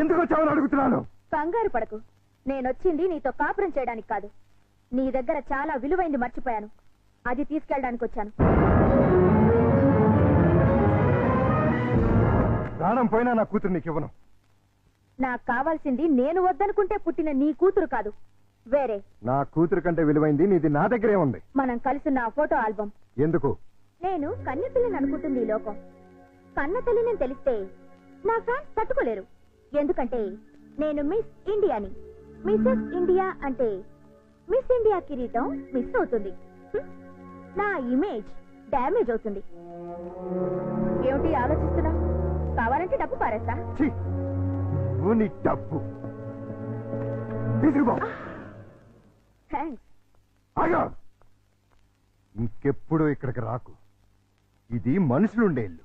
ఎందుకు వచ్చావని అడుగుతున్నాను. కంగారు పడకు, నేనొచ్చింది నీతో కాపురం చేయడానికి కాదు. నీ దగ్గర చాలా విలువైంది మర్చిపోయాను, అది తీసుకెళ్ళడానికి వచ్చాను. ప్రాణం పోయినా నా కూతురు నీకు ఇవ్వను. నాకు కావాల్సింది నేను వద్దనుకుంటే పుట్టిన నీ కూతురు కాదు, వేరే. నా కూతురు కంటే విలువైంది నీది నా దగ్గరే ఉంది. మనం కలిసిన ఫోటో ఆల్బమ్. ఎందుకు? నేను కన్నెపిల్లని అనుకుంటుంది ఈ లోకం. కన్న తల్లిని తెలిస్తే నా ఫ్యాన్స్ తట్టుకోలేరు. ఎందుకంటే నేను మిస్ ఇండియాని. మిసెస్ ఇండియా అంటే మిస్ ఇండియా కిరీటం మిస్ అవుతుంది, నా ఇమేజ్ డ్యామేజ్ అవుతుంది. ఏమిటి ఆలోచిస్తున్నా? కావాలంటే డబ్బు పారేస్తా. నువ్వు నీ డబ్బు తీసుకుపో. థ్యాంక్స్. ఆగా, ఇంకెప్పుడు ఇక్కడికి రాకు. ఇది మనుషులుండే ఇల్లు.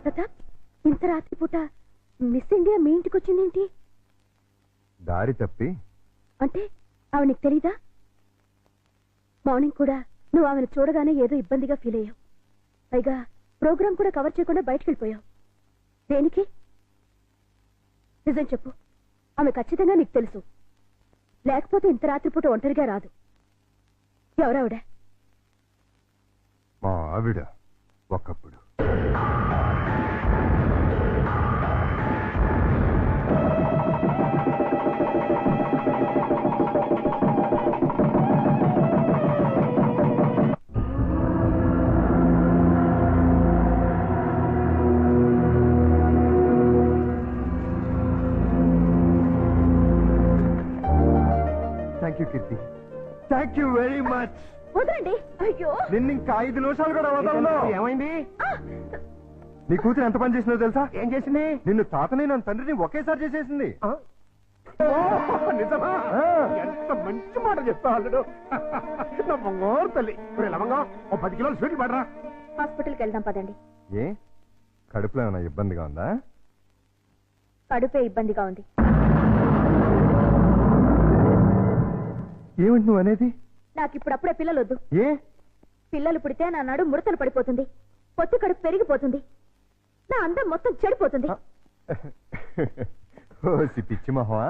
ప్రతాప్, ఇంత రాత్రి పూట మిస్ ఇండియా మీ ఇంటికి వచ్చిందేంటి? దారి తప్పి. అంటే ఆవిడ నీకు తెలీదా? మార్నింగ్ కూడా నువ్వు ఆమెను చూడగానే ఏదో ఇబ్బందిగా ఫీల్ అయ్యావు. పైగా ప్రోగ్రాం కూడా కవర్ చేయకుండా బయటికి వెళ్ళిపోయావు. దేనికి? నిజం చెప్పు, ఆమె ఖచ్చితంగా నీకు తెలుసు. లేకపోతే ఇంత రాత్రిపూట ఒంటరిగా రాదు. ఎవరావిడ? మా ఆవిడ ఒకప్పుడు. Thank you Keerthi, thank you very much. వదలండి. అయ్యో, నిన్ను ఇంకా 5 నిమిషాలు కూడా వదలను. ఏమైంది? నీ కూతురు ఎంత పని చేసిందో తెలుసా? ఏం చేసింది? నిన్ను తాతని నన్ను తండ్రిని ఒకేసారి చేసేసింది. నిజమా? ఎంత మంచి మాట చెప్తావు అల్లుడు. నా బంగారు తల్లి. లవంగా 10 కిలోలు స్వీట్లు పడరా. హాస్పిటల్కి వెళ్దాం పదండి. ఏ, కడుపులో ఏమైనా ఇబ్బందిగా ఉందా? కడుపే ఇబ్బందిగా ఉంది. ఏమిటి నువ్వు అనేది? నాకు ఇప్పుడప్పుడే పిల్లలొద్దు. ఏ? పిల్లలు పుడితే నా నడు ముడతలు పడిపోతుంది, పొత్తి కడుపు పెరిగిపోతుంది, నా అందం మొత్తం చెడిపోతుంది. ఓసి పిచ్చి మొహమా,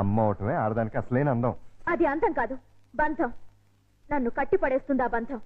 అమ్మ అవటమే ఆడదానికి అసలైన అందం. అది అందం కాదు, బంధం. నన్ను కట్టి పడేస్తుంది ఆ బంధం.